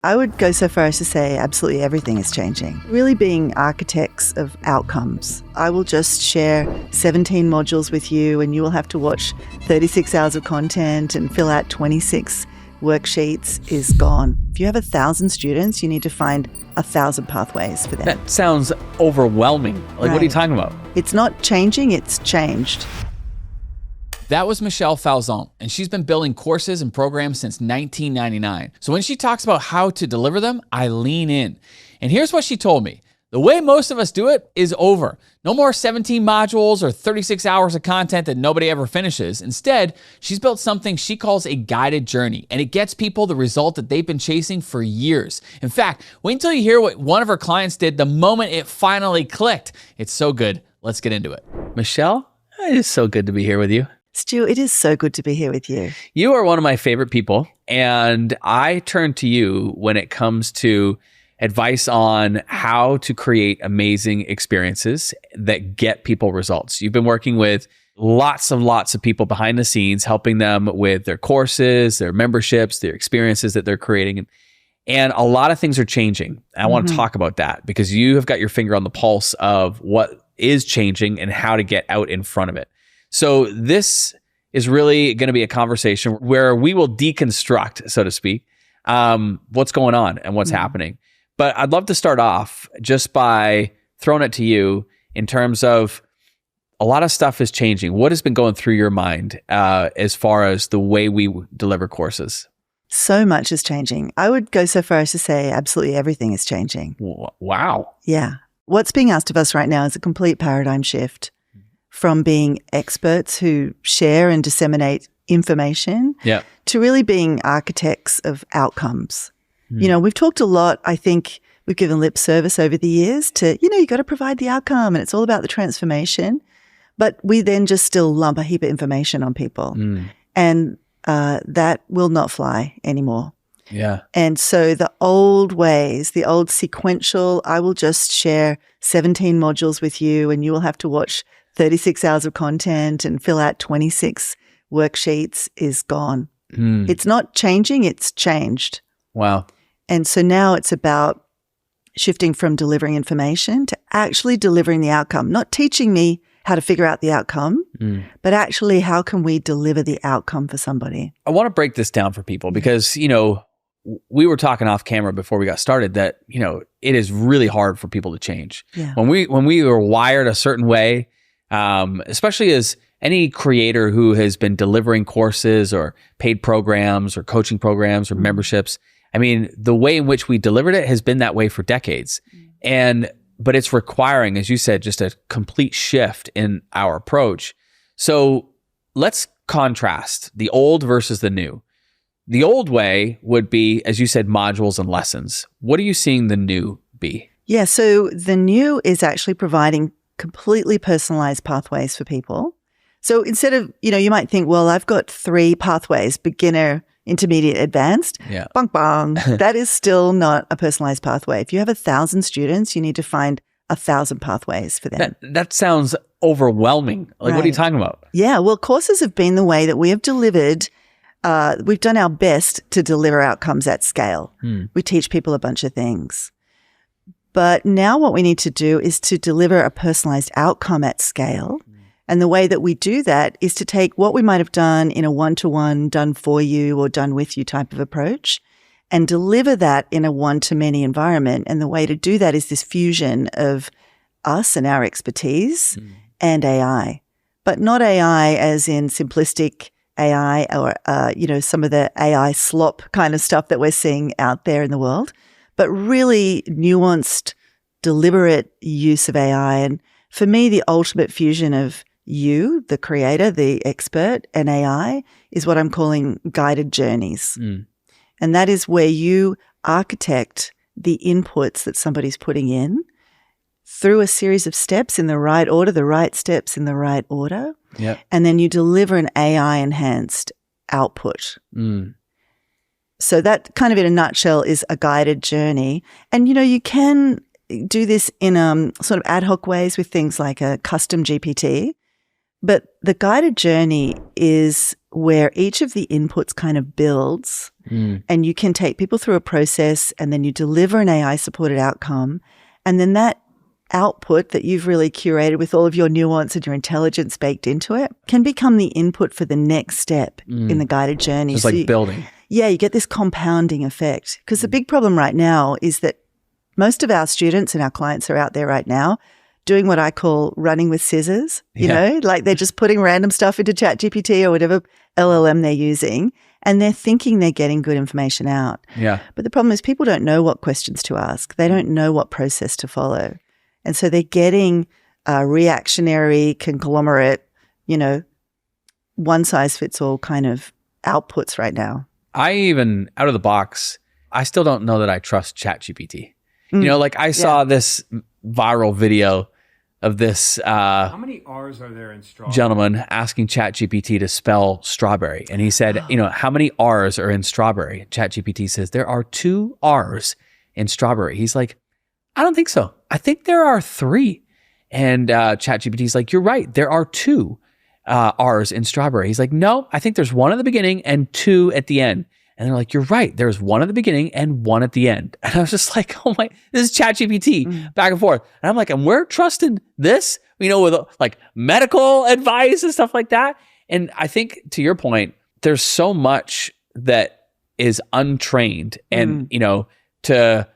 I would go so far as to say absolutely everything is changing. Really being architects of outcomes. I will just share 17 modules with you and you will have to watch 36 hours of content and fill out 26 worksheets is gone. If you have 1,000 students, you need to find 1,000 pathways for them. That sounds overwhelming. What are you talking about? It's not changing, it's changed. That was Michelle Falzon, and she's been building courses and programs since 1999. So when she talks about how to deliver them, I lean in. And here's what she told me. The way most of us do it is over. No more 17 modules or 36 hours of content that nobody ever finishes. Instead, she's built something she calls a guided journey, and it gets people the result that they've been chasing for years. In fact, wait until you hear what one of her clients did the moment it finally clicked. It's so good. Let's get into it. Michelle, it is so good to be here with you. Stu, it is so good to be here with you. You are one of my favorite people, and I turn to you when it comes to advice on how to create amazing experiences that get people results. You've been working with lots of people behind the scenes, helping them with their courses, their memberships, their experiences that they're creating. And a lot of things are changing. I want to talk about that because you have got your finger on the pulse of what is changing and how to get out in front of it. So this is really going to be a conversation where we will deconstruct, so to speak, what's going on and what's happening. But I'd love to start off just by throwing it to you in terms of a lot of stuff is changing. What has been going through your mind as far as the way we deliver courses? So much is changing. I would go so far as to say absolutely everything is changing. Wow. Yeah. What's being asked of us right now is a complete paradigm shift from being experts who share and disseminate information to really being architects of outcomes. You know, we've talked a lot, I think we've given lip service over the years to, you got to provide the outcome and it's all about the transformation. But we then just still lump a heap of information on people. And that will not fly anymore. Yeah. And so the old ways, the old sequential, I will just share 17 modules with you and you will have to watch 36 hours of content and fill out 26 worksheets is gone. It's not changing, it's changed. Wow. And so now it's about shifting from delivering information to actually delivering the outcome, not teaching me how to figure out the outcome, but actually how can we deliver the outcome for somebody? I want to break this down for people because, we were talking off camera before we got started that, it is really hard for people to change. Yeah. When we were wired a certain way, especially as any creator who has been delivering courses or paid programs or coaching programs or memberships, I mean, the way in which we delivered it has been that way for decades. But it's requiring, as you said, just a complete shift in our approach. So let's contrast the old versus the new. The old way would be, as you said, modules and lessons. What are you seeing the new be? Yeah, so the new is actually providing completely personalized pathways for people. So instead of, you might think, well, I've got 3 pathways, beginner, intermediate, advanced. Yeah. Bong, bong. That is still not a personalized pathway. If you have 1,000 students, you need to find 1,000 pathways for them. That sounds overwhelming. What are you talking about? Yeah, well, courses have been the way that we have delivered. We've done our best to deliver outcomes at scale. We teach people a bunch of things. But now what we need to do is to deliver a personalized outcome at scale. And the way that we do that is to take what we might have done in a one-to-one, done for you or done with you type of approach and deliver that in a one-to-many environment. And the way to do that is this fusion of us and our expertise and AI, but not AI as in simplistic AI or, some of the AI slop kind of stuff that we're seeing out there in the world, but really nuanced, deliberate use of AI. And for me, the ultimate fusion of you, the creator, the expert, and AI is what I'm calling guided journeys. And that is where you architect the inputs that somebody's putting in through a series of steps in the right order, the right steps in the right order. Yep. And then you deliver an AI-enhanced output. So that kind of in a nutshell is a guided journey. And, you can do this in sort of ad hoc ways with things like a custom GPT. But the guided journey is where each of the inputs kind of builds and you can take people through a process and then you deliver an AI supported outcome. And then that output that you've really curated with all of your nuance and your intelligence baked into it can become the input for the next step in the guided journey. It's like building. Yeah, you get this compounding effect. Because the big problem right now is that most of our students and our clients are out there right now doing what I call running with scissors, you know, like they're just putting random stuff into ChatGPT or whatever LLM they're using, and they're thinking they're getting good information out. Yeah. But the problem is people don't know what questions to ask. They don't know what process to follow. And so they're getting reactionary, conglomerate, you know, one size fits all kind of outputs right now. I even, out of the box, I still don't know that I trust ChatGPT. You know, like I saw this viral video of this how many R's are there in strawberry? Gentleman asking ChatGPT to spell strawberry. And he said, you know, how many R's are in strawberry? ChatGPT says, there are 2 R's in strawberry. He's like, I don't think so. I think there are 3. And ChatGPT's like, you're right. There are 2 R's in strawberry. He's like, no, I think there's 1 at the beginning and 2 at the end. And they're like, you're right. There's 1 at the beginning and 1 at the end. And I was just like, oh my, this is ChatGPT back and forth. And I'm like, and we're trusting this, you know, with like medical advice and stuff like that. And I think to your point, there's so much that is untrained and, you know, this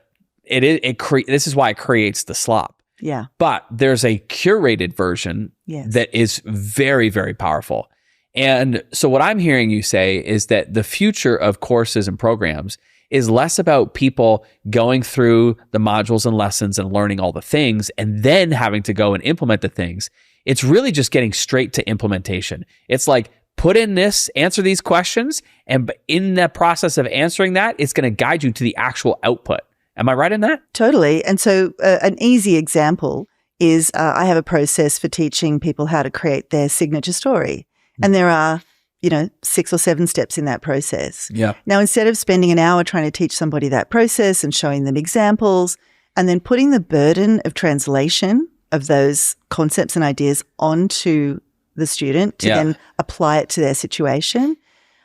is why it creates the slop. Yeah. But there's a curated version that is very, very powerful. And so what I'm hearing you say is that the future of courses and programs is less about people going through the modules and lessons and learning all the things and then having to go and implement the things. It's really just getting straight to implementation. It's like, put in this, answer these questions, and in the process of answering that, it's going to guide you to the actual output. Am I right in that? Totally. And so an easy example is I have a process for teaching people how to create their signature story. And there are, you know, 6 or 7 steps in that process. Yeah. Now, instead of spending an hour trying to teach somebody that process and showing them examples and then putting the burden of translation of those concepts and ideas onto the student to then apply it to their situation,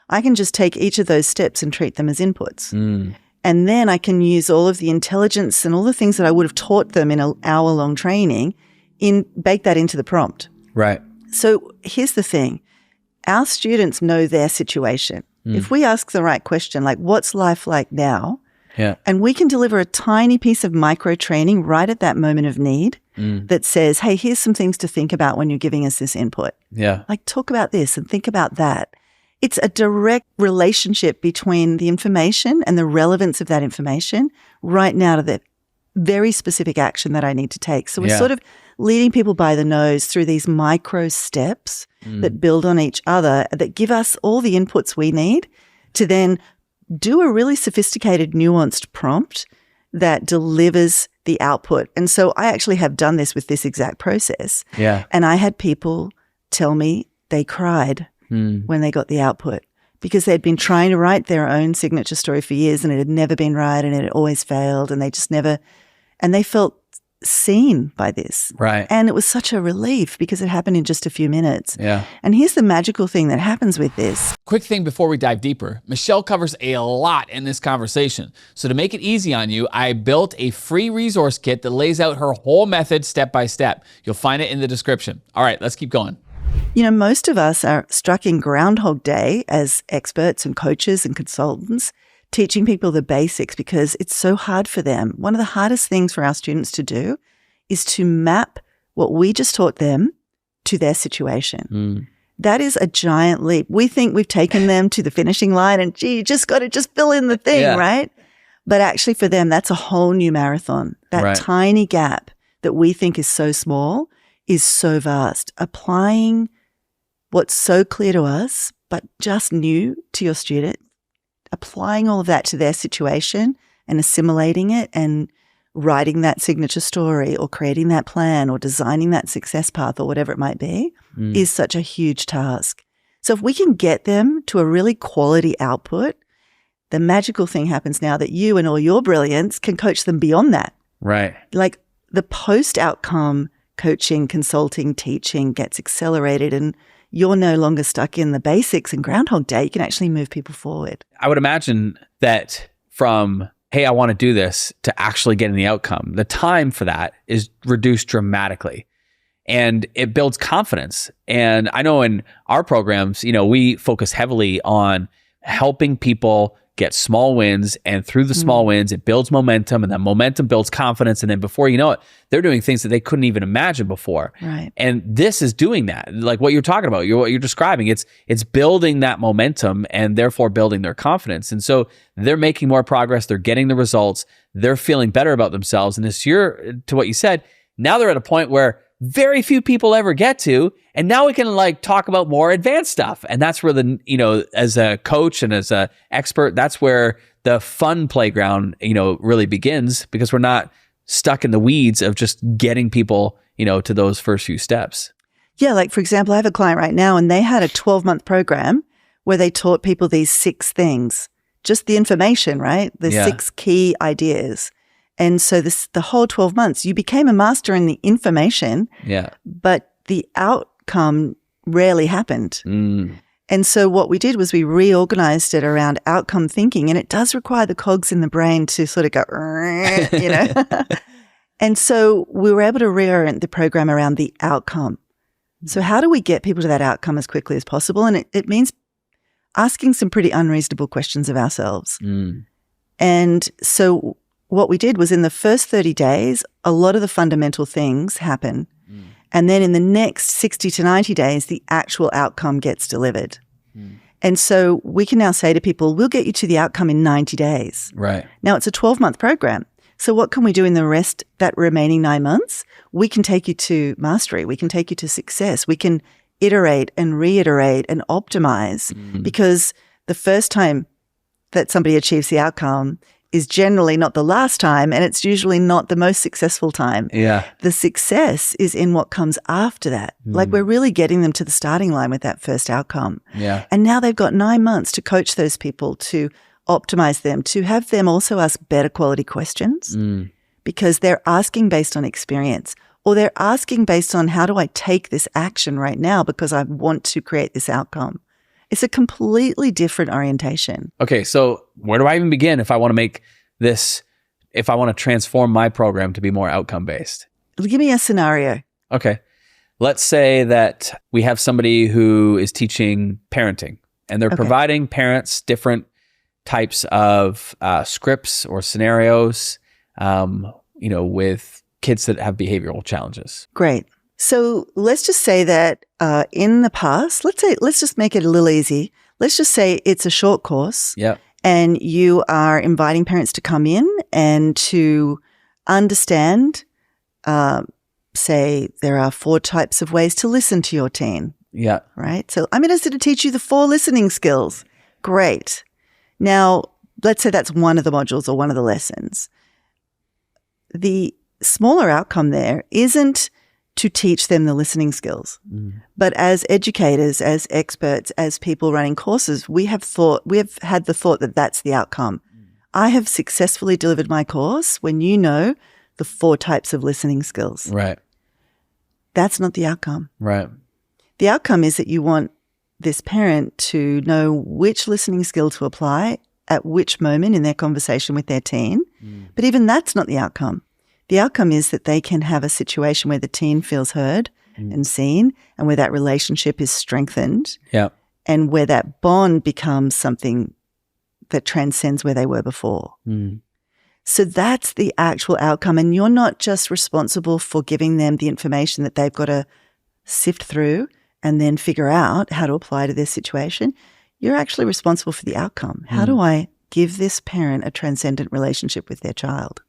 I can just take each of those steps and treat them as inputs. And then I can use all of the intelligence and all the things that I would have taught them in an hour-long training, bake that into the prompt. Right. So here's the thing. Our students know their situation. If we ask the right question, like what's life like now? Yeah. And we can deliver a tiny piece of micro training right at that moment of need that says, hey, here's some things to think about when you're giving us this input. Yeah. Like talk about this and think about that. It's a direct relationship between the information and the relevance of that information right now to the very specific action that I need to take. So we're sort of leading people by the nose through these micro steps that build on each other, that give us all the inputs we need to then do a really sophisticated, nuanced prompt that delivers the output. And so I actually have done this with this exact process. Yeah. And I had people tell me they cried when they got the output because they'd been trying to write their own signature story for years and it had never been right and it had always failed and they just never, and they felt seen by this. Right. And it was such a relief because it happened in just a few minutes. Yeah. And here's the magical thing that happens with this. Quick thing before we dive deeper, Michelle covers a lot in this conversation. So to make it easy on you, I built a free resource kit that lays out her whole method step by step. You'll find it in the description. All right, let's keep going. You know, most of us are stuck in Groundhog Day as experts and coaches and consultants, teaching people the basics because it's so hard for them. One of the hardest things for our students to do is to map what we just taught them to their situation. That is a giant leap. We think we've taken them to the finishing line and, gee, you just got to just fill in the thing, right? But actually for them, that's a whole new marathon. That tiny gap that we think is so small is so vast. Applying what's so clear to us, but just new to your student, applying all of that to their situation and assimilating it and writing that signature story or creating that plan or designing that success path or whatever it might be is such a huge task. So if we can get them to a really quality output, the magical thing happens now that you and all your brilliance can coach them beyond that. Right. Like the post-outcome coaching, consulting, teaching gets accelerated and you're no longer stuck in the basics and Groundhog Day. You can actually move people forward. I would imagine that from, hey, I want to do this, to actually getting the outcome, the time for that is reduced dramatically. And it builds confidence. And I know in our programs, we focus heavily on helping people get small wins, and through the small wins, it builds momentum, and that momentum builds confidence. And then before you know it, they're doing things that they couldn't even imagine before. Right. And this is doing that. Like what you're talking about, what you're describing, it's building that momentum and therefore building their confidence. And so they're making more progress. They're getting the results. They're feeling better about themselves. And this year, to what you said, now they're at a point where very few people ever get to. And now we can talk about more advanced stuff. And that's where as a coach and as a expert, that's where the fun playground, really begins, because we're not stuck in the weeds of just getting people, to those first few steps. Yeah. Like, for example, I have a client right now, and they had a 12-month program where they taught people these 6 things, just the information, right? The 6 key ideas. And so the whole 12 months, you became a master in the information, but the outcome rarely happened. And so what we did was we reorganized it around outcome thinking, and it does require the cogs in the brain to sort of go, And so we were able to reorient the program around the outcome. So how do we get people to that outcome as quickly as possible? And it means asking some pretty unreasonable questions of ourselves. And so what we did was, in the first 30 days, a lot of the fundamental things happen. And then in the next 60 to 90 days, the actual outcome gets delivered. And so we can now say to people, we'll get you to the outcome in 90 days. Right. Now, it's a 12-month program. So what can we do in that remaining 9 months? We can take you to mastery. We can take you to success. We can iterate and reiterate and optimize, because the first time that somebody achieves the outcome is generally not the last time, and it's usually not the most successful time. Yeah. The success is in what comes after that. Like, we're really getting them to the starting line with that first outcome. Yeah. And now they've got 9 months to coach those people, to optimize them, to have them also ask better quality questions, because they're asking based on experience, or they're asking based on, how do I take this action right now because I want to create this outcome? It's a completely different orientation. Okay, so where do I even begin if I want to make this, if I want to transform my program to be more outcome-based? Give me a scenario. Okay. Let's say that we have somebody who is teaching parenting, and they're providing parents different types of scripts or scenarios, with kids that have behavioral challenges. Great. So let's just say that in the past, let's just make it a little easy. Let's just say it's a short course. Yeah. And you are inviting parents to come in and to understand, say there are 4 types of ways to listen to your teen. Yeah. Right? So I'm interested to teach you the 4 listening skills. Great. Now, let's say that's one of the modules or one of the lessons. The smaller outcome there isn't to teach them the listening skills. But as educators, as experts, as people running courses, we have had the thought that that's the outcome. I have successfully delivered my course when you know the 4 types of listening skills. Right. That's not the outcome. Right. The outcome is that you want this parent to know which listening skill to apply at which moment in their conversation with their teen. But even that's not the outcome. The outcome is that they can have a situation where the teen feels heard and seen, and where that relationship is strengthened, and where that bond becomes something that transcends where they were before. So that's the actual outcome. And you're not just responsible for giving them the information that they've got to sift through and then figure out how to apply to their situation. You're actually responsible for the outcome. How do I give this parent a transcendent relationship with their child?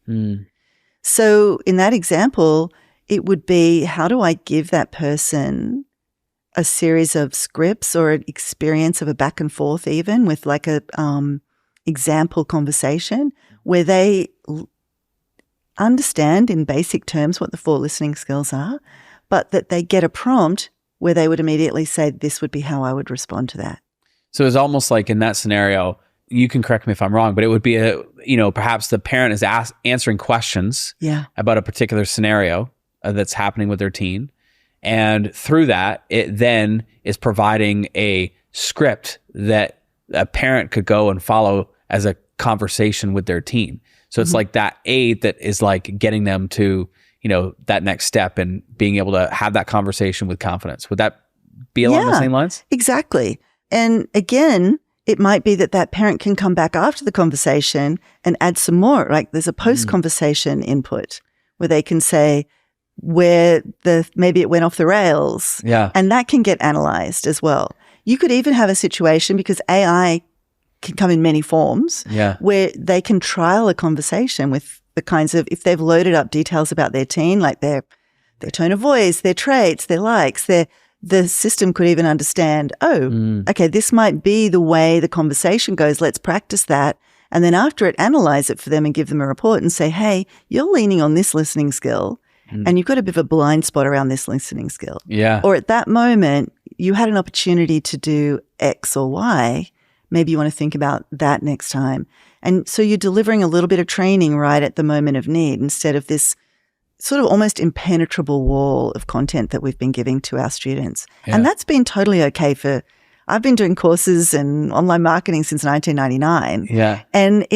So in that example, it would be, how do I give that person a series of scripts or an experience of a back and forth, even with like a example conversation where they understand in basic terms what the 4 listening skills are, but that they get a prompt where they would immediately say, this would be how I would respond to that. So it's almost like in that scenario, you can correct me if I'm wrong, but it would be perhaps the parent is answering questions about a particular scenario that's happening with their teen. And through that, it then is providing a script that a parent could go and follow as a conversation with their teen. So it's like that aid that is like getting them to, that next step and being able to have that conversation with confidence. Would that be along the same lines? Exactly. And again, it might be that parent can come back after the conversation and add some more. Like there's a post-conversation input where they can say where maybe it went off the rails. Yeah. And that can get analyzed as well. You could even have a situation, because AI can come in many forms, where they can trial a conversation with the kinds of, if they've loaded up details about their teen, like their tone of voice, their traits, their likes, the system could even understand, okay, this might be the way the conversation goes. Let's practice that. And then after it, analyze it for them and give them a report and say, hey, you're leaning on this listening skill and you've got a bit of a blind spot around this listening skill. Yeah. Or at that moment, you had an opportunity to do X or Y. Maybe you want to think about that next time. And so you're delivering a little bit of training right at the moment of need instead of this sort of almost impenetrable wall of content that we've been giving to our students. Yeah. And that's been totally okay I've been doing courses and online marketing since 1999. Yeah. And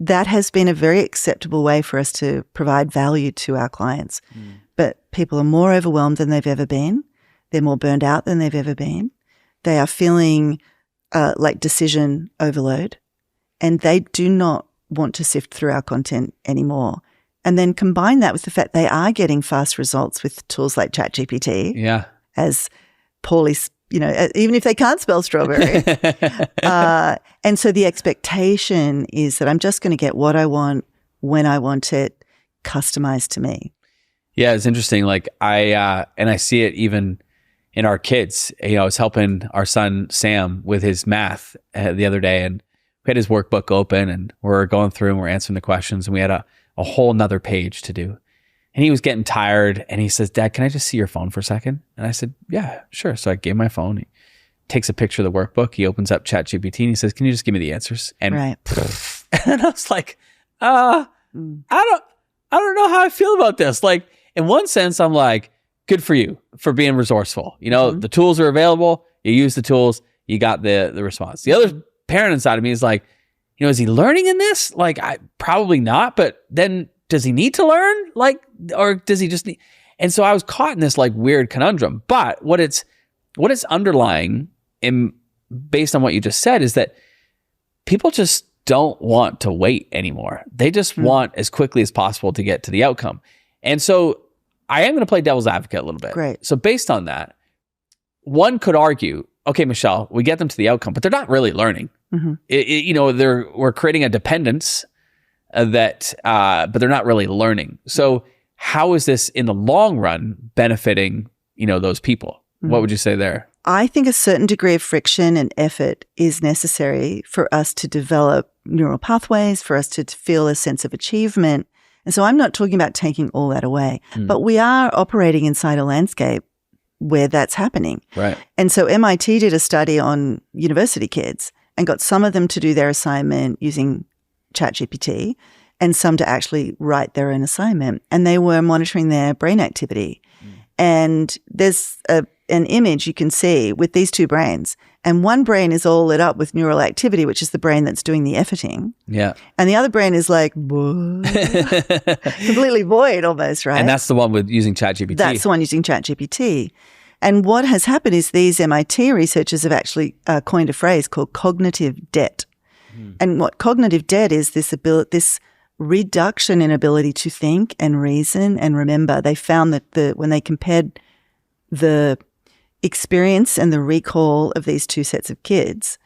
that has been a very acceptable way for us to provide value to our clients. But people are more overwhelmed than they've ever been. They're more burned out than they've ever been. They are feeling like decision overload, and they do not want to sift through our content anymore. And then combine that with the fact they are getting fast results with tools like ChatGPT. Yeah. As poorly, even if they can't spell strawberry. And so the expectation is that I'm just going to get what I want when I want it, customized to me. Yeah, it's interesting. Like I see it even in our kids. I was helping our son Sam with his math the other day, and we had his workbook open, and we're going through and we're answering the questions, and we had a whole nother page to do. And he was getting tired, and he says, Dad, can I just see your phone for a second? And I said, yeah, sure. So I gave him my phone. He takes a picture of the workbook. He opens up ChatGPT and he says, can you just give me the answers? And, right. And I was like, I don't know how I feel about this. Like, in one sense, I'm like, good for you for being resourceful. The tools are available. You use the tools. You got the response. The other parent inside of me is like, is he learning in this? Like, probably not. But then does he need to learn? Like, or does he just need? And so I was caught in this like weird conundrum. But what it's underlying based on what you just said is that people just don't want to wait anymore. They just want as quickly as possible to get to the outcome. And so I am going to play devil's advocate a little bit. Great. So based on that, one could argue, okay, Michelle, we get them to the outcome, but they're not really learning. We're creating a dependence but they're not really learning. So how is this in the long run benefiting, those people? What would you say there? I think a certain degree of friction and effort is necessary for us to develop neural pathways, for us to feel a sense of achievement. And so I'm not talking about taking all that away, but we are operating inside a landscape where that's happening. Right. And so MIT did a study on university kids and got some of them to do their assignment using ChatGPT and some to actually write their own assignment. And they were monitoring their brain activity. And there's an image you can see with these two brains. And one brain is all lit up with neural activity, which is the brain that's doing the efforting. Yeah. And the other brain is like, completely void almost, right? And that's the one with using ChatGPT. That's the one using ChatGPT. And what has happened is these MIT researchers have actually coined a phrase called cognitive debt. And what cognitive debt is, this reduction in ability to think and reason and remember. They found that when they compared the experience and the recall of these two sets of kids,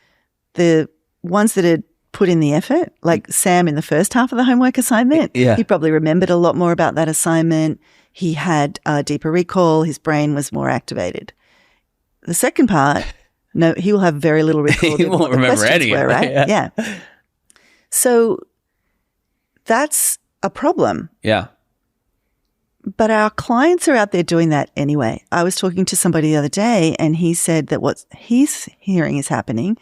the ones that had put in the effort, like Sam in the first half of the homework assignment, he probably remembered a lot more about that assignment. He had a deeper recall. His brain was more activated. The second part, no, he will have very little recall. He won't remember any of it, right? Yeah. So that's a problem. Yeah. But our clients are out there doing that anyway. I was talking to somebody the other day, and he said that what he's hearing is happening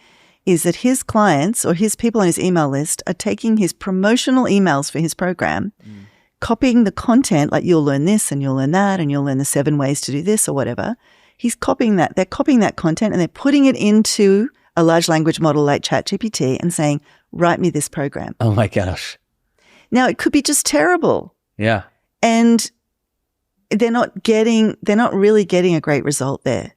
is that his clients or his people on his email list are taking his promotional emails for his program, copying the content, like you'll learn this and you'll learn that and you'll learn the 7 ways to do this or whatever. He's copying that. They're copying that content and they're putting it into a large language model like ChatGPT and saying, write me this program. Oh my gosh. Now, it could be just terrible. Yeah. And they're not really getting a great result there.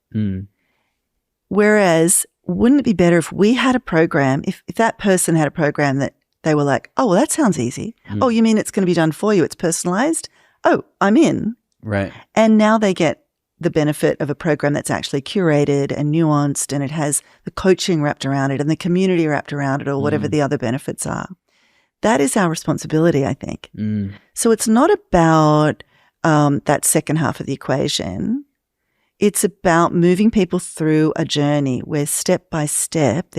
Whereas, wouldn't it be better if we had a program, if that person had a program that they were like, oh, well, that sounds easy. Oh, you mean it's going to be done for you? It's personalized? Oh, I'm in. Right. And now they get the benefit of a program that's actually curated and nuanced, and it has the coaching wrapped around it and the community wrapped around it, or whatever the other benefits are. That is our responsibility, I think. So it's not about that second half of the equation. It's about moving people through a journey where step by step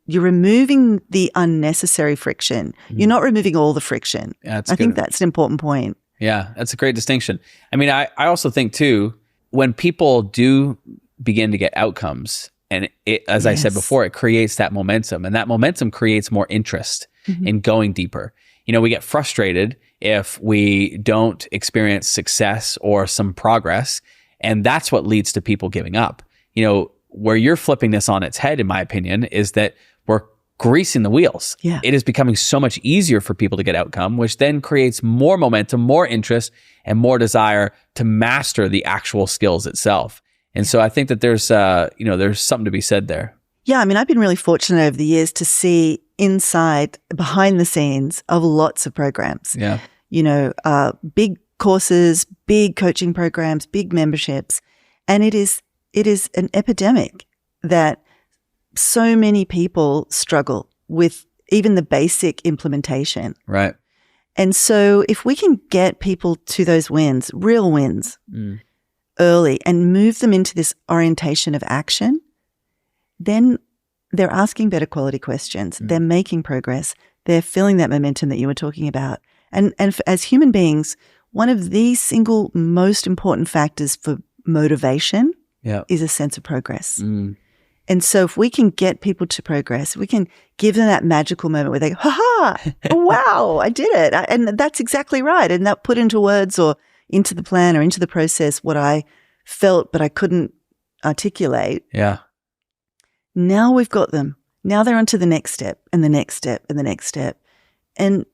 you're removing the unnecessary friction. You're not removing all the friction. Yeah, I think that's an important point. Yeah, that's a great distinction. I mean, I also think too, when people do begin to get outcomes, and as I said before, it creates that momentum, and that momentum creates more interest in going deeper. You know, we get frustrated if we don't experience success or some progress, and that's what leads to people giving up. You know, where you're flipping this on its head, in my opinion, is that we're greasing the wheels. Yeah. It is becoming so much easier for people to get outcome, which then creates more momentum, more interest, and more desire to master the actual skills itself. And so I think that there's something to be said there. Yeah, I mean, I've been really fortunate over the years to see behind the scenes of lots of programs. Yeah. You know, big courses, big coaching programs, big memberships. And it is an epidemic that so many people struggle with even the basic implementation. Right. And so if we can get people to those wins, real wins, early, and move them into this orientation of action, then they're asking better quality questions. They're making progress. They're feeling that momentum that you were talking about. And as human beings, one of the single most important factors for motivation is a sense of progress. And so if we can get people to progress, we can give them that magical moment where they go, ha-ha, oh, wow, I did it. And that's exactly right. And that put into words or into the plan or into the process what I felt but I couldn't articulate. Yeah. Now we've got them. Now they're on to the next step and the next step and the next step. And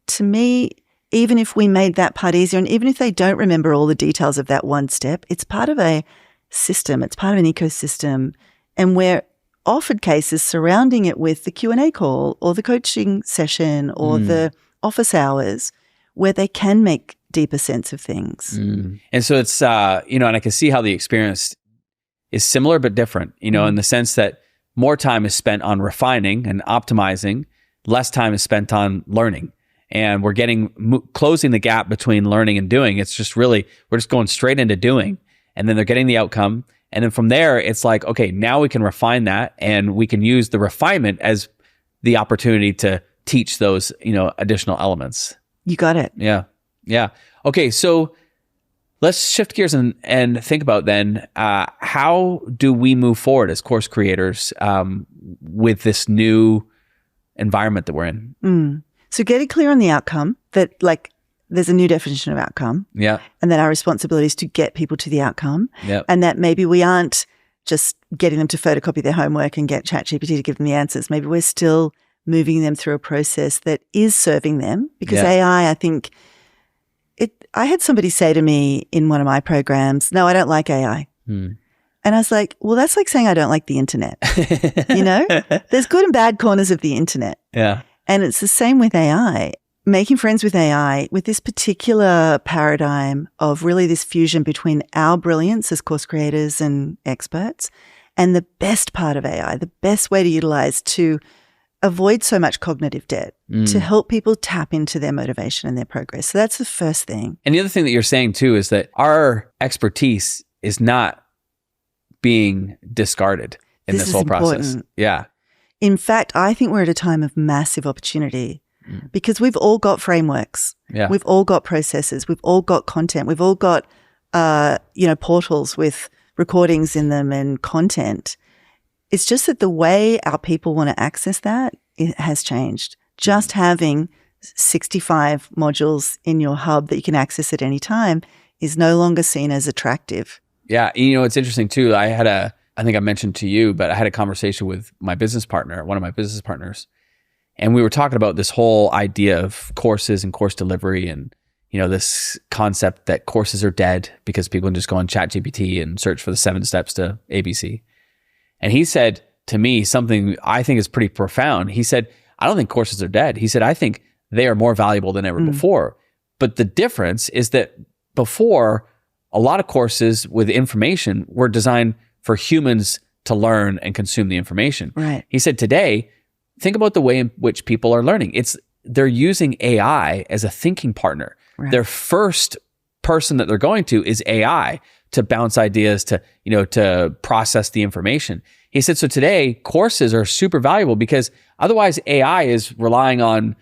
to me, even if we made that part easier, and even if they don't remember all the details of that one step, it's part of a system. It's part of an ecosystem. And we're offered cases surrounding it with the Q&A call or the coaching session or the office hours where they can make deeper sense of things. And so it's, and I can see how the experience is similar but different, in the sense that more time is spent on refining and optimizing, less time is spent on learning. And we're closing the gap between learning and doing. It's just really, we're just going straight into doing. And then they're getting the outcome. And then from there, it's like, okay, now we can refine that, and we can use the refinement as the opportunity to teach those, additional elements. You got it. Yeah. Yeah. Okay. So let's shift gears and think about then, how do we move forward as course creators with this new environment that we're in? So getting clear on the outcome, that there's a new definition of outcome. Yeah. And that our responsibility is to get people to the outcome. Yeah. And that maybe we aren't just getting them to photocopy their homework and get ChatGPT to give them the answers. Maybe we're still moving them through a process that is serving them, because AI, I think, I had somebody say to me in one of my programs, no, I don't like AI. And I was like, well, that's like saying I don't like the internet. There's good and bad corners of the internet. Yeah. And it's the same with AI. Making friends with AI, with this particular paradigm of really this fusion between our brilliance as course creators and experts and the best part of AI, the best way to utilize to avoid so much cognitive debt, to help people tap into their motivation and their progress. So that's the first thing. And the other thing that you're saying too is that our expertise is not being discarded in this whole process. Yeah. In fact, I think we're at a time of massive opportunity because we've all got frameworks. Yeah. We've all got processes. We've all got content. We've all got, portals with recordings in them and content. It's just that the way our people want to access that, it has changed. Just having 65 modules in your hub that you can access at any time is no longer seen as attractive. Yeah. It's interesting too. I think I mentioned to you, but I had a conversation with my business partner, one of my business partners, and we were talking about this whole idea of courses and course delivery and, this concept that courses are dead because people can just go on ChatGPT and search for the 7 steps to ABC. And he said to me something I think is pretty profound. He said, I don't think courses are dead. He said, I think they are more valuable than ever before. But the difference is that before, a lot of courses with information were designed for humans to learn and consume the information. Right. He said, today, think about the way in which people are learning. They're using AI as a thinking partner. Right. Their first person that they're going to is AI to bounce ideas, to process the information. He said, so today courses are super valuable because otherwise AI is relying on,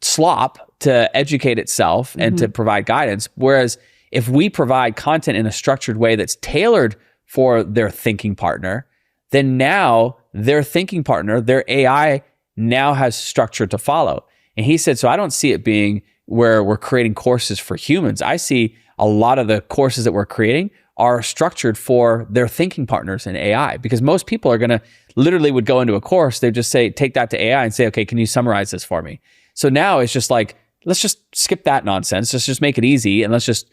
slop to educate itself and to provide guidance. Whereas if we provide content in a structured way that's tailored for their thinking partner, then now their thinking partner, their AI now has structure to follow. And he said, so I don't see it being where we're creating courses for humans. I see a lot of the courses that we're creating are structured for their thinking partners in AI, because most people are going to literally would go into a course. They just say, take that to AI and say, okay, can you summarize this for me? So now it's just like, let's just skip that nonsense. Let's just make it easy and let's just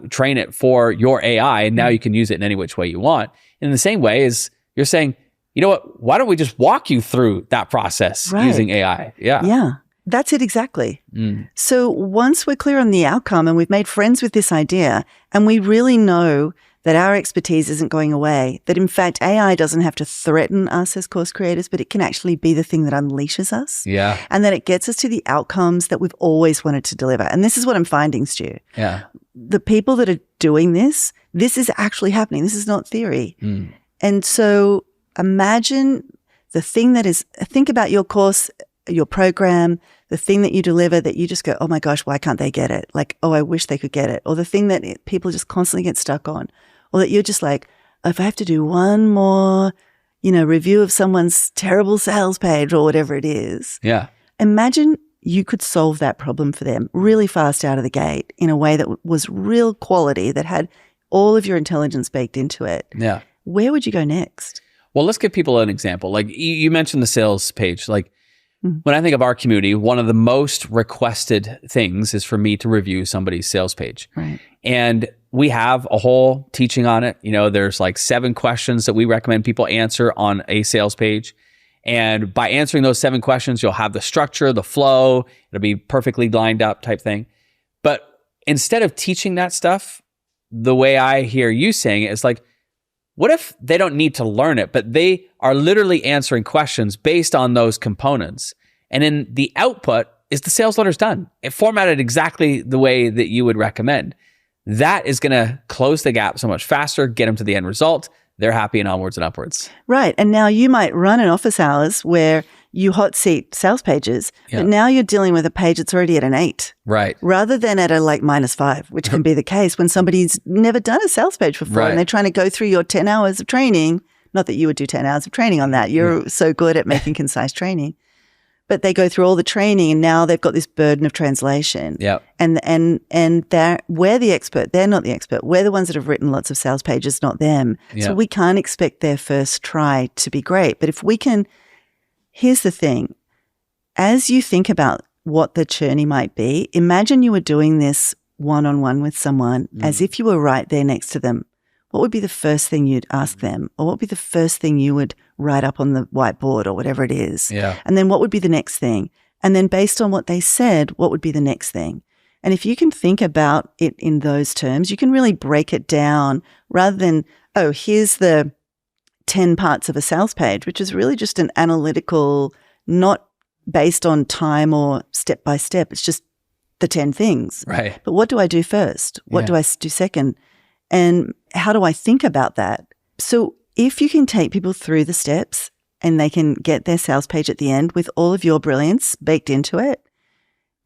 train it for your AI. And now you can use it in any which way you want. In the same way as you're saying, you know what, why don't we just walk you through that process using AI? Yeah. Yeah. That's it exactly. So once we're clear on the outcome and we've made friends with this idea and we really know that our expertise isn't going away, that in fact AI doesn't have to threaten us as course creators, but it can actually be the thing that unleashes us. Yeah. And that it gets us to the outcomes that we've always wanted to deliver. And this is what I'm finding, Stu. Yeah. The people that are doing this is actually happening. This is not theory. And so imagine the thing think about your course, your program, the thing that you deliver that you just go, oh my gosh, why can't they get it? Like, oh, I wish they could get it. Or the thing that people just constantly get stuck on. Or that you're just like, oh, if I have to do one more, review of someone's terrible sales page or whatever it is. Yeah. Imagine you could solve that problem for them really fast out of the gate in a way that was real quality, that had all of your intelligence baked into it. Yeah. Where would you go next? Well, let's give people an example. Like you mentioned the sales page. Like when I think of our community, one of the most requested things is for me to review somebody's sales page. Right. And we have a whole teaching on it. There's like 7 questions that we recommend people answer on a sales page. And by answering those 7 questions, you'll have the structure, the flow, it'll be perfectly lined up type thing. But instead of teaching that stuff, the way I hear you saying it is like, what if they don't need to learn it, but they are literally answering questions based on those components? And then the output is the sales letter's done. It formatted exactly the way that you would recommend. That is going to close the gap so much faster, get them to the end result. They're happy and onwards and upwards. Right. And now you might run an office hours where you hot seat sales pages, but now you're dealing with a page that's already at an 8. Right. Rather than at a -5, which can be the case when somebody's never done a sales page before and they're trying to go through your 10 hours of training. Not that you would do 10 hours of training on that. You're so good at making concise training. But they go through all the training and now they've got this burden of translation. Yeah. And we're the expert. They're not the expert. We're the ones that have written lots of sales pages, not them. Yeah. So we can't expect their first try to be great. But if we can, here's the thing. As you think about what the journey might be, imagine you were doing this one-on-one with someone as if you were right there next to them. What would be the first thing you'd ask them? Or what would be the first thing you would write up on the whiteboard or whatever it is? Yeah. And then what would be the next thing? And then based on what they said, what would be the next thing? And if you can think about it in those terms, you can really break it down rather than, oh, here's the 10 parts of a sales page, which is really just an analytical, not based on time or step by step. It's just the 10 things. Right. But what do I do first? What do I do second? And how do I think about that? So if you can take people through the steps and they can get their sales page at the end with all of your brilliance baked into it,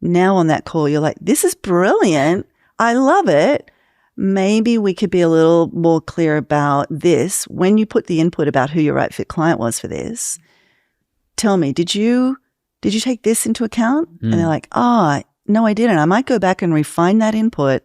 now on that call, you're like, this is brilliant. I love it. Maybe we could be a little more clear about this. When you put the input about who your right fit client was for this, tell me, did you did you take this into account? And they're like, oh, no, I didn't. I might go back and refine that input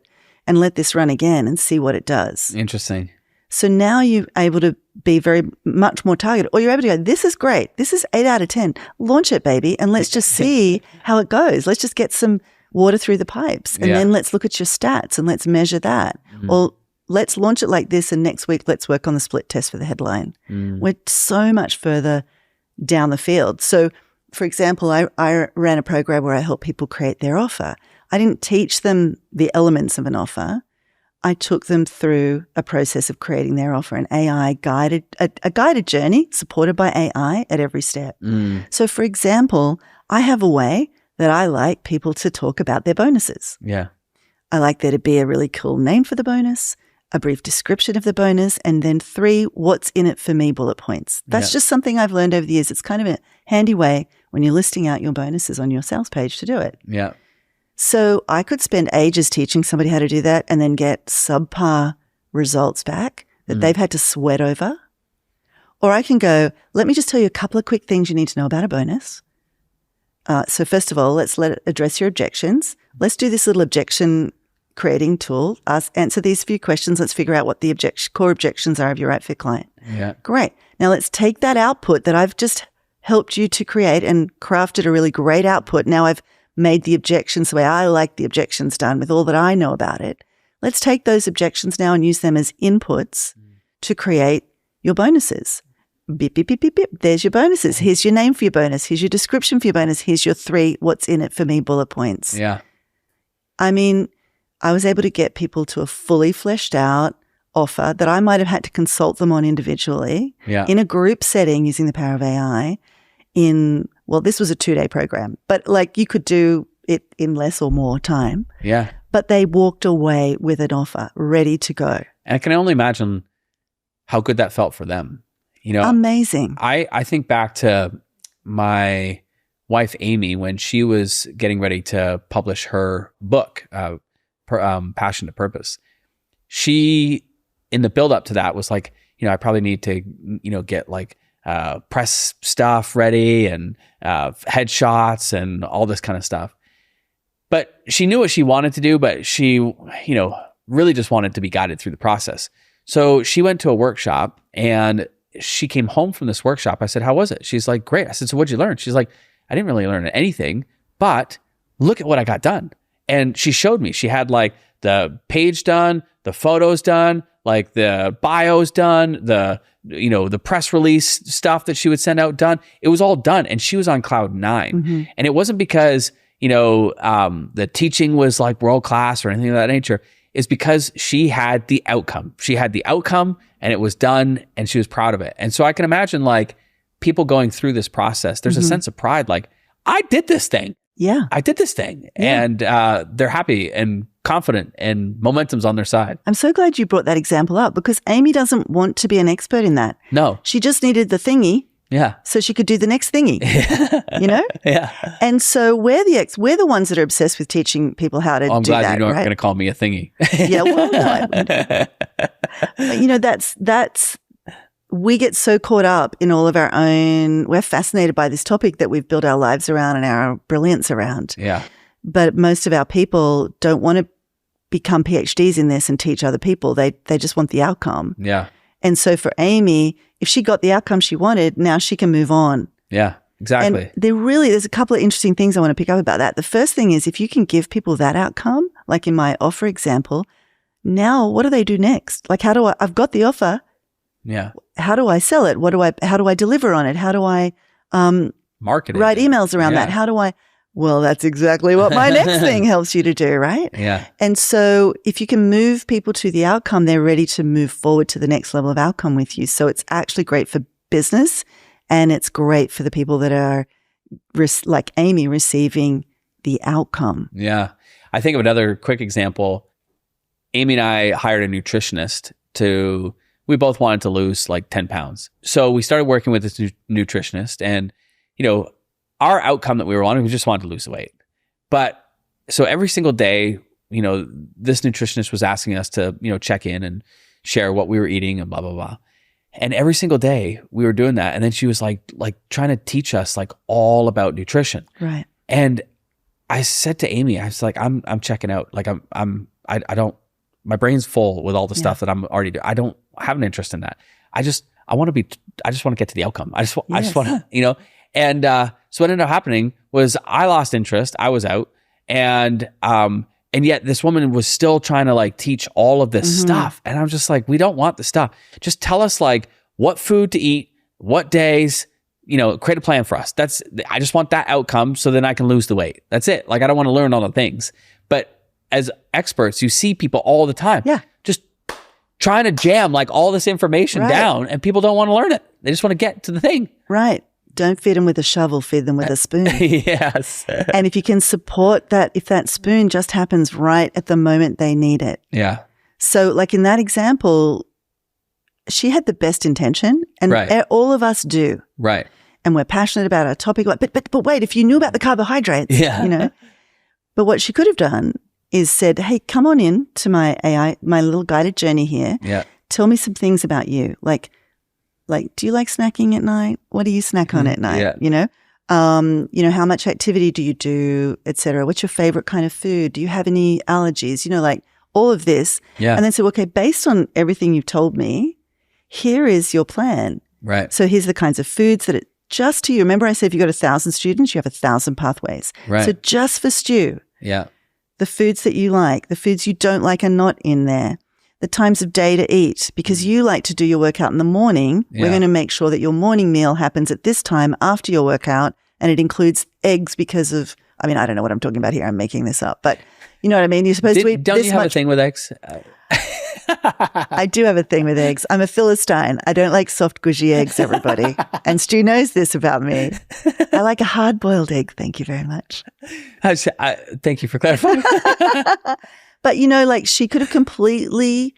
and let this run again and see what it does. Interesting. So now you're able to be very much more targeted, or you're able to go, this is great. This is 8 out of 10. Launch it, baby. And let's just see how it goes. Let's just get some water through the pipes. And then let's look at your stats and let's measure that. Or let's launch it like this. And next week, let's work on the split test for the headline. We're so much further down the field. So for example, I ran a program where I helped people create their offer. I didn't teach them the elements of an offer. I took them through a process of creating their offer, an AI guided, a guided journey supported by AI at every step. So for example, I have a way that I like people to talk about their bonuses. Yeah. I like there to be a really cool name for the bonus, a brief description of the bonus, and then 3 what's in it for me bullet points. That's just something I've learned over the years. It's kind of a handy way when you're listing out your bonuses on your sales page to do it. Yeah. So I could spend ages teaching somebody how to do that and then get subpar results back that they've had to sweat over. Or I can go, let me just tell you a couple of quick things you need to know about a bonus. So first of all, let's address your objections. Let's do this little objection creating tool. Answer these few questions. Let's figure out what the core objections are of your right fit client. Yeah. Great. Now let's take that output that I've just helped you to create and crafted a really great output. Now I've made the objections the way I like the objections done with all that I know about it. Let's take those objections now and use them as inputs to create your bonuses. Beep, beep, beep, beep, beep. There's your bonuses. Here's your name for your bonus. Here's your description for your bonus. Here's your 3 what's in it for me bullet points. Yeah. I mean, I was able to get people to a fully fleshed out offer that I might have had to consult them on individually in a group setting using the power of AI this was a 2-day program, but like you could do it in less or more time. Yeah. But they walked away with an offer ready to go. And I can only imagine how good that felt for them. You know, amazing. I think back to my wife, Amy, when she was getting ready to publish her book, Passion to Purpose. She, in the build up to that, was like, I probably need to, get like press stuff ready and headshots and all this kind of stuff. But she knew what she wanted to do, but she, really just wanted to be guided through the process. So she went to a workshop and she came home from this workshop. I said, how was it? She's like, great. I said, so what'd you learn? She's like, I didn't really learn anything, but look at what I got done. And she showed me, she had like the page done, the photos done, like the bios done, the press release stuff that she would send out done. It was all done. And she was on cloud 9. And it wasn't because, the teaching was like world class or anything of that nature. It's because she had the outcome. She had the outcome and it was done and she was proud of it. And so I can imagine like people going through this process, there's a sense of pride, like, I did this thing. Yeah. I did this thing. Yeah. And they're happy and confident and momentum's on their side. I'm so glad you brought that example up because Amy doesn't want to be an expert in that. No. She just needed the thingy. Yeah. So she could do the next thingy, Yeah. And so we're the ones that are obsessed with teaching people how to do that. I'm glad you're not going to call me a thingy. Yeah. Well, no, I wouldn't. But that's we get so caught up in all of our own, we're fascinated by this topic that we've built our lives around and our brilliance around. Yeah. But most of our people don't want to become PhDs in this and teach other people. They just want the outcome. Yeah. And so for Amy, if she got the outcome she wanted, now she can move on. Yeah, exactly. And there's a couple of interesting things I want to pick up about that. The first thing is if you can give people that outcome, like in my offer example, now what do they do next? Like I've got the offer. Yeah. How do I sell it? How do I deliver on it? How do I market it? Write emails around that? How do I? Well, that's exactly what my next thing helps you to do, right? Yeah. And so if you can move people to the outcome, they're ready to move forward to the next level of outcome with you. So it's actually great for business and it's great for the people that are like Amy receiving the outcome. Yeah. I think of another quick example. Amy and I hired a nutritionist we both wanted to lose like 10 pounds. So we started working with this nutritionist and, our outcome that we were wanting, we just wanted to lose the weight. But so every single day, this nutritionist was asking us to, check in and share what we were eating and blah, blah, blah. And every single day we were doing that. And then she was like trying to teach us like all about nutrition. Right. And I said to Amy, I was like, I'm checking out. Like I don't, my brain's full with all the stuff that I'm already doing. I don't have an interest in that. I just want to get to the outcome. I just want to, you know, and so what ended up happening was I lost interest. I was out, and yet this woman was still trying to like teach all of this stuff. And I'm just like, we don't want the stuff. Just tell us like what food to eat, what days, you know, create a plan for us. I just want that outcome so then I can lose the weight. That's it. Like, I don't want to learn all the things. But as experts, you see people all the time. Yeah. Just trying to jam like all this information down, and people don't want to learn it. They just want to get to the thing. Right. Don't feed them with a shovel, feed them with a spoon. Yes. And if you can support that, if that spoon just happens right at the moment they need it. Yeah. So like in that example, she had the best intention, and all of us do. Right. And we're passionate about our topic. But wait, if you knew about the carbohydrates, you know. But what she could have done is said, hey, come on in to my AI, my little guided journey here. Yeah. Tell me some things about you. Like, do you like snacking at night? What do you snack on at night? Yeah. You know, how much activity do you do, et cetera? What's your favorite kind of food? Do you have any allergies? You know, like all of this. Yeah. And then say, okay, based on everything you've told me, here is your plan. Right. So here's the kinds of foods that just to you. Remember I said if you've got 1,000 students, you have 1,000 pathways. Right. So just for Stu, the foods that you like, the foods you don't like are not in there. The times of day to eat, because you like to do your workout in the morning. We're going to make sure that your morning meal happens at this time after your workout, and it includes eggs because of, I don't know what I'm talking about here. I'm making this up, but you know what I mean? You're supposed to eat Don't this you have much. a thing with eggs? I do have a thing with eggs. I'm a Philistine. I don't like soft, gushy eggs, everybody. And Stu knows this about me. I like a hard-boiled egg. Thank you very much. Thank you for clarifying. But, you know, like she could have completely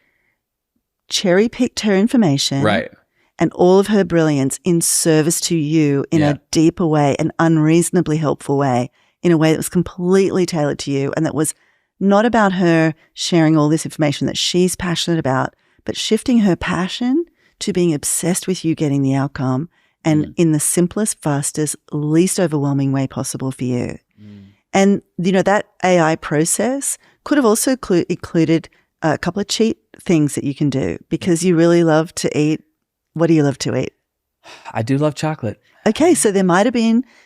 cherry-picked her information. Right. And all of her brilliance in service to you in a deeper way, an unreasonably helpful way, in a way that was completely tailored to you, and that was not about her sharing all this information that she's passionate about, but shifting her passion to being obsessed with you getting the outcome, and in the simplest, fastest, least overwhelming way possible for you. And, you know, that AI process could have also included a couple of cheat things that you can do, because you really love to eat. What do you love to eat? I do love chocolate. Okay, so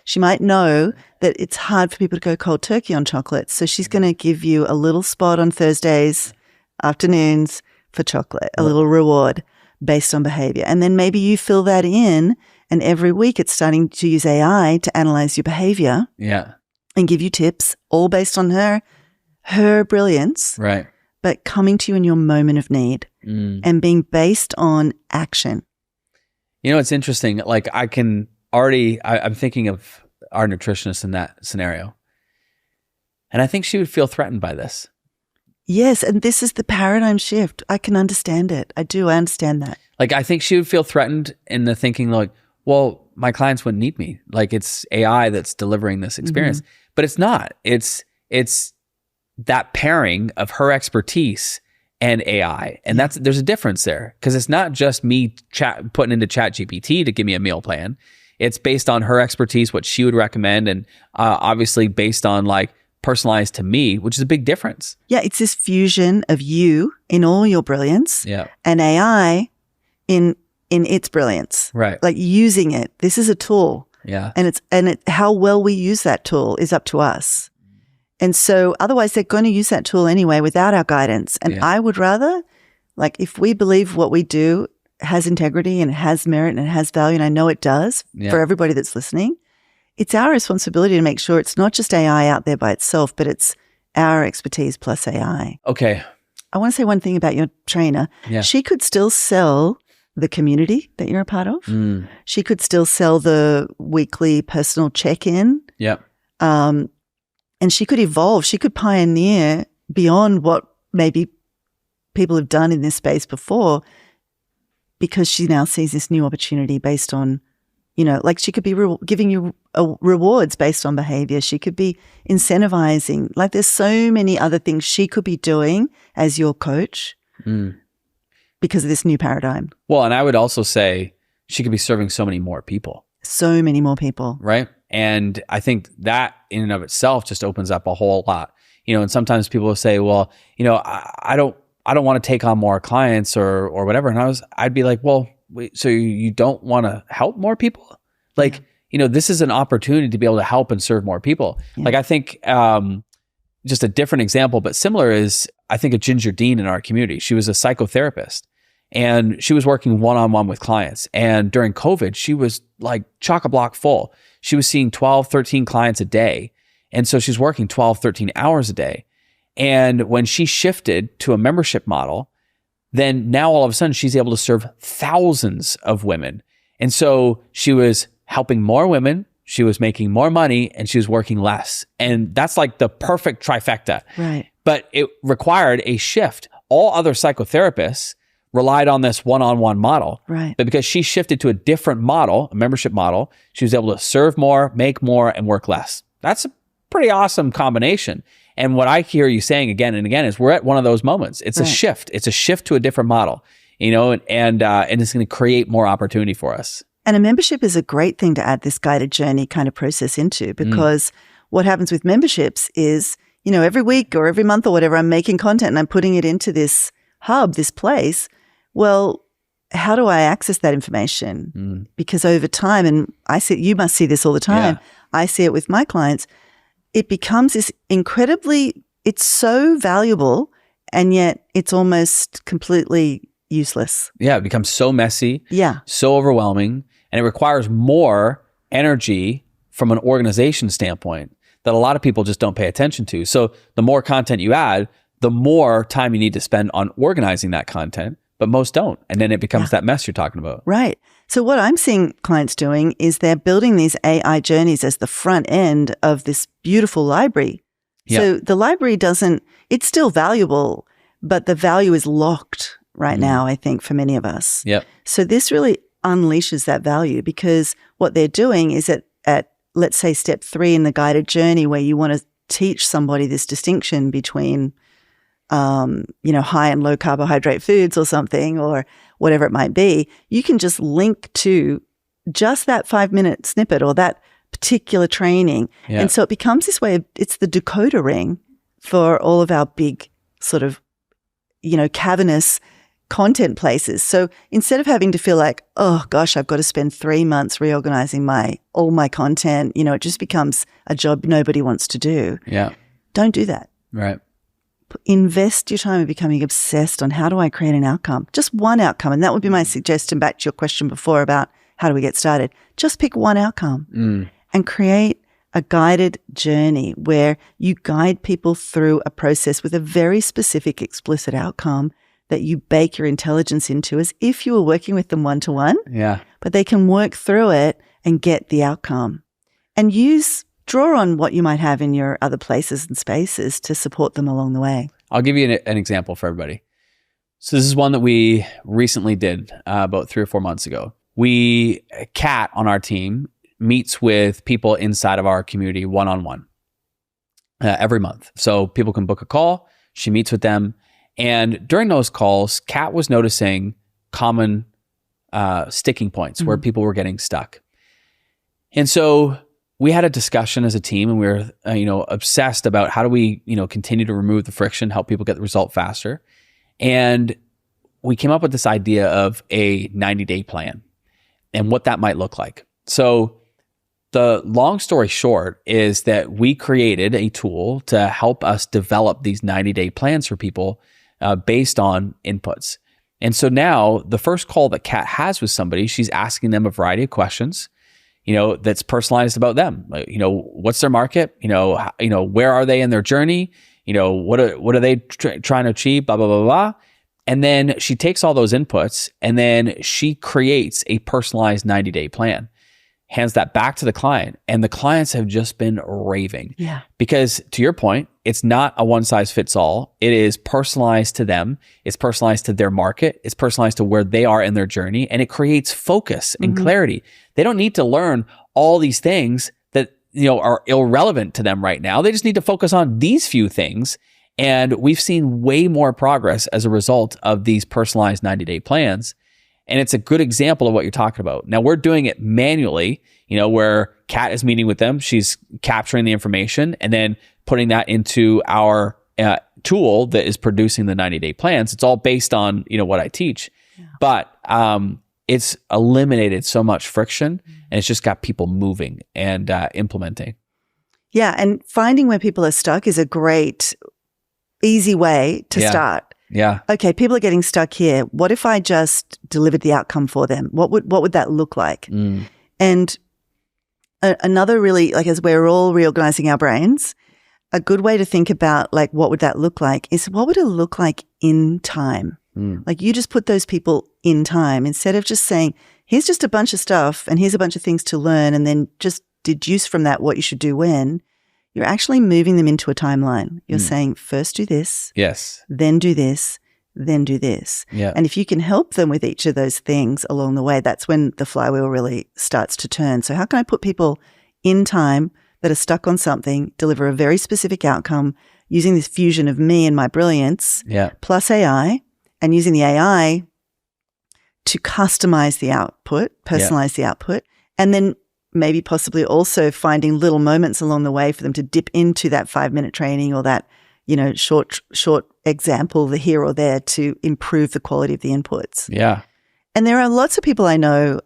she might know that it's hard for people to go cold turkey on chocolate. So she's going to give you a little spot on Thursdays afternoons for chocolate, a little reward based on behavior. And then maybe you fill that in, and every week it's starting to use AI to analyze your behavior. Yeah. And give you tips, all based on her brilliance. Right. But coming to you in your moment of need and being based on action. You know, it's interesting. Like I'm thinking of our nutritionist in that scenario. And I think she would feel threatened by this. Yes. And this is the paradigm shift. I can understand it. I understand that. Like, I think she would feel threatened in the thinking like, well, my clients wouldn't need me. Like, it's AI that's delivering this experience. But it's not. It's that pairing of her expertise and AI. And there's a difference there, because it's not just me putting into ChatGPT to give me a meal plan. It's based on her expertise, what she would recommend, and obviously based on like personalized to me, which is a big difference. Yeah, it's this fusion of you in all your brilliance and AI in its brilliance. Right. Like using it. This is a tool. Yeah. And how well we use that tool is up to us. And so otherwise they're going to use that tool anyway without our guidance. And I would rather, like, if we believe what we do has integrity and it has merit and it has value, and I know it does for everybody that's listening, it's our responsibility to make sure it's not just AI out there by itself, but it's our expertise plus AI. Okay. I want to say one thing about your trainer. Yeah. She could still sell the community that you're a part of. She could still sell the weekly personal check-in. Yeah. And she could evolve. She could pioneer beyond what maybe people have done in this space before, because she now sees this new opportunity based on, you know, like she could be giving you rewards based on behavior. She could be incentivizing. Like, there's so many other things she could be doing as your coach. because of this new paradigm. Well, and I would also say she could be serving so many more people. So many more people. Right. And I think that in and of itself just opens up a whole lot. And sometimes people will say, well, I don't want to take on more clients or whatever. And I'd be like, well, wait, so you don't want to help more people? Like, this is an opportunity to be able to help and serve more people. Yeah. Like, I think just a different example, but similar is, I think, of Ginger Dean in our community. She was a psychotherapist and she was working one-on-one with clients. And during COVID, she was like chock-a-block full. She was seeing 12, 13 clients a day. And so she's working 12, 13 hours a day. And when she shifted to a membership model, then now all of a sudden she's able to serve thousands of women. And so she was helping more women, she was making more money, and she was working less. And that's like the perfect trifecta. Right. But it required a shift. All other psychotherapists relied on this one-on-one model. Right. But because she shifted to a different model, a membership model, she was able to serve more, make more, and work less. That's a pretty awesome combination. And what I hear you saying again and again is we're at one of those moments. It's a shift. It's a shift to a different model, and it's going to create more opportunity for us. And a membership is a great thing to add this guided journey kind of process into, because what happens with memberships is, every week or every month or whatever, I'm making content and I'm putting it into this hub, this place. Well, how do I access that information? Because over time, and you must see this all the time. Yeah. I see it with my clients. It becomes this it's so valuable, and yet it's almost completely useless. Yeah, it becomes so messy, so overwhelming, and it requires more energy from an organization standpoint that a lot of people just don't pay attention to. So the more content you add, the more time you need to spend on organizing that content, but most don't. And then it becomes that mess you're talking about. Right. So what I'm seeing clients doing is they're building these AI journeys as the front end of this beautiful library. Yeah. So the library it's still valuable, but the value is locked right now, I think, for many of us. Yep. So this really unleashes that value, because what they're doing is at let's say step 3 in the guided journey, where you want to teach somebody this distinction between high and low carbohydrate foods or something, or whatever it might be, you can just link to just that 5-minute snippet or that particular training. Yeah. And so it becomes this way it's the decoder ring for all of our big sort of, cavernous content places. So instead of having to feel like, oh gosh, I've got to spend 3 months reorganizing all my content, it just becomes a job nobody wants to do. Yeah. Don't do that. Right. Invest your time in becoming obsessed on how do I create an outcome? Just one outcome. And that would be my suggestion back to your question before about how do we get started. Just pick one outcome and create a guided journey where you guide people through a process with a very specific, explicit outcome that you bake your intelligence into, as if you were working with them one-to-one. Yeah. But they can work through it and get the outcome. And draw on what you might have in your other places and spaces to support them along the way. I'll give you an example for everybody. So this is one that we recently did about 3 or 4 months ago. Kat on our team meets with people inside of our community one-on-one every month. So people can book a call. She meets with them. And during those calls, Kat was noticing common sticking points where people were getting stuck. And so we had a discussion as a team, and we were, obsessed about how do we, continue to remove the friction, help people get the result faster. And we came up with this idea of a 90-day plan and what that might look like. So the long story short is that we created a tool to help us develop these 90-day plans for people based on inputs. And so now the first call that Kat has with somebody, she's asking them a variety of questions, that's personalized about them. What's their market? Where are they in their journey? What are they trying to achieve? Blah, blah, blah, blah. And then she takes all those inputs and then she creates a personalized 90-day plan, hands that back to the client. And the clients have just been raving. Yeah. Because to your point, it's not a one size fits all. It is personalized to them. It's personalized to their market. It's personalized to where they are in their journey. And it creates focus and clarity. They don't need to learn all these things that, are irrelevant to them right now. They just need to focus on these few things. And we've seen way more progress as a result of these personalized 90-day plans. And it's a good example of what you're talking about. Now we're doing it manually, where Kat is meeting with them. She's capturing the information and then putting that into our tool that is producing the 90-day plans. It's all based on, what I teach. Yeah. But it's eliminated so much friction, and it's just got people moving and implementing. Yeah. And finding where people are stuck is a great, easy way to start. Yeah. Okay, people are getting stuck here. What if I just delivered the outcome for them? What would that look like? And another really, as we're all reorganizing our brains, a good way to think about what would that look like is what would it look like in time? You just put those people in time instead of just saying, here's just a bunch of stuff and here's a bunch of things to learn and then just deduce from that what you should do when. You're actually moving them into a timeline. You're saying, first do this. Yes. Then do this. Then do this. Yeah. And if you can help them with each of those things along the way, that's when the flywheel really starts to turn. So how can I put people in time that are stuck on something, deliver a very specific outcome using this fusion of me and my brilliance plus AI, and using the AI to customize the output, personalize the output, and then maybe possibly also finding little moments along the way for them to dip into that 5-minute training or that, short example, the here or there, to improve the quality of the inputs. Yeah. And there are lots of people I know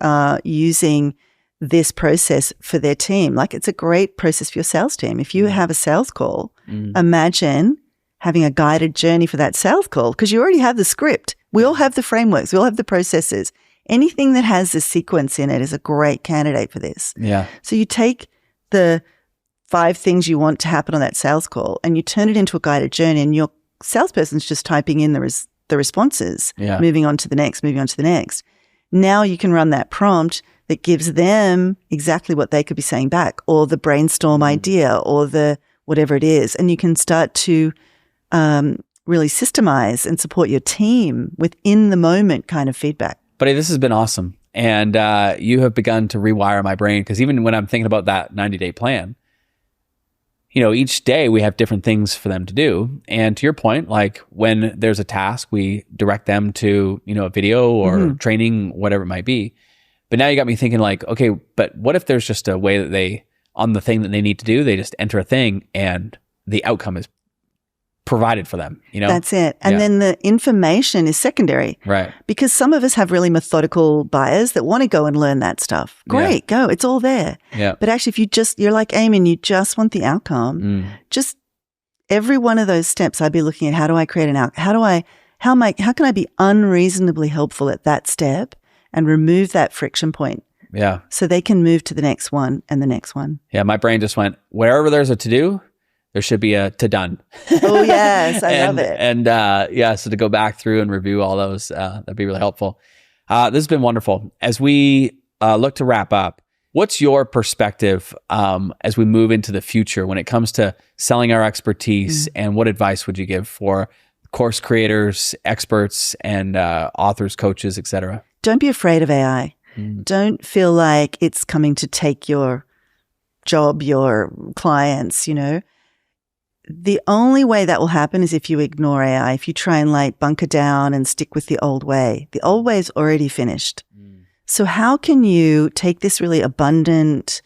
using this process for their team. It's a great process for your sales team. If you have a sales call, imagine having a guided journey for that sales call because you already have the script. We all have the frameworks. We all have the processes. Anything that has a sequence in it is a great candidate for this. Yeah. So you take the 5 things you want to happen on that sales call and you turn it into a guided journey, and your salesperson's just typing in the responses, moving on to the next, moving on to the next. Now you can run that prompt that gives them exactly what they could be saying back, or the brainstorm idea, or the whatever it is. And you can start to really systemize and support your team within the moment kind of feedback. Buddy, this has been awesome. And you have begun to rewire my brain, because even when I'm thinking about that 90-day plan, each day we have different things for them to do. And to your point, when there's a task, we direct them to, a video or training, whatever it might be. But now you got me thinking okay, but what if there's just a way that on the thing that they need to do, they just enter a thing and the outcome is provided for them, That's it. And then the information is secondary. Right. Because some of us have really methodical buyers that want to go and learn that stuff. Great, go. It's all there. Yeah. But actually, if you're like Amy and you just want the outcome, just every one of those steps, I'd be looking at how do I create an outcome? How can I be unreasonably helpful at that step and remove that friction point? Yeah. So they can move to the next one and the next one. Yeah. My brain just went, wherever there's a to-do, there should be a to done. Oh, yes. I love it. And so to go back through and review all those, that'd be really helpful. This has been wonderful. As we look to wrap up, what's your perspective as we move into the future when it comes to selling our expertise, and what advice would you give for course creators, experts, and authors, coaches, etc.? Don't be afraid of AI. Don't feel like it's coming to take your job, your clients, The only way that will happen is if you ignore AI, if you try and bunker down and stick with the old way. The old way is already finished. So how can you take this really abundant,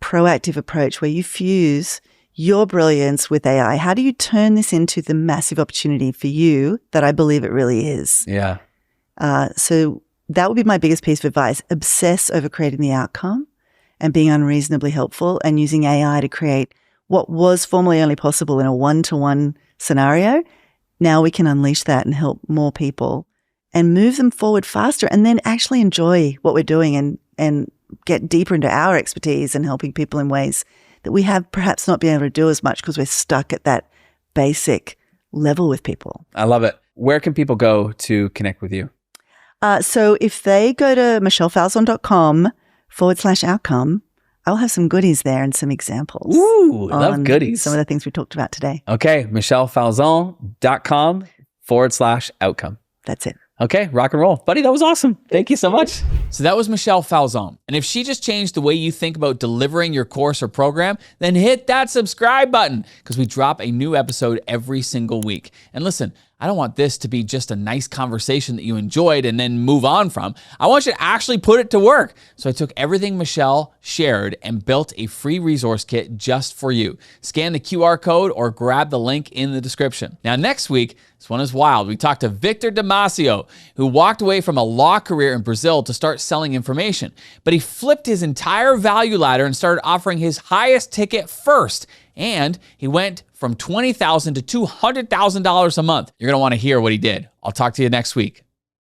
proactive approach where you fuse your brilliance with AI? How do you turn this into the massive opportunity for you that I believe it really is? Yeah. So that would be my biggest piece of advice. Obsess over creating the outcome and being unreasonably helpful, and using AI to create what was formerly only possible in a one-to-one scenario. Now we can unleash that and help more people and move them forward faster, and then actually enjoy what we're doing and get deeper into our expertise and helping people in ways that we have perhaps not been able to do as much because we're stuck at that basic level with people. I love it. Where can people go to connect with you? So if they go to michellefalzon.com/outcome, I'll have some goodies there and some examples. Ooh, I love goodies. Some of the things we talked about today. Okay, michellefalzon.com/outcome. That's it. Okay, rock and roll. Buddy, that was awesome. Thank you so much. So that was Michelle Falzon. And if she just changed the way you think about delivering your course or program, then hit that subscribe button because we drop a new episode every single week. And listen, I don't want this to be just a nice conversation that you enjoyed and then move on from. I want you to actually put it to work. So I took everything Michelle shared and built a free resource kit just for you. Scan the QR code or grab the link in the description. Now, next week, this one is wild. We talked to Victor Damasio, who walked away from a law career in Brazil to start selling information. But he flipped his entire value ladder and started offering his highest ticket first. And he went from $20,000 to $200,000 a month. You're going to want to hear what he did. I'll talk to you next week.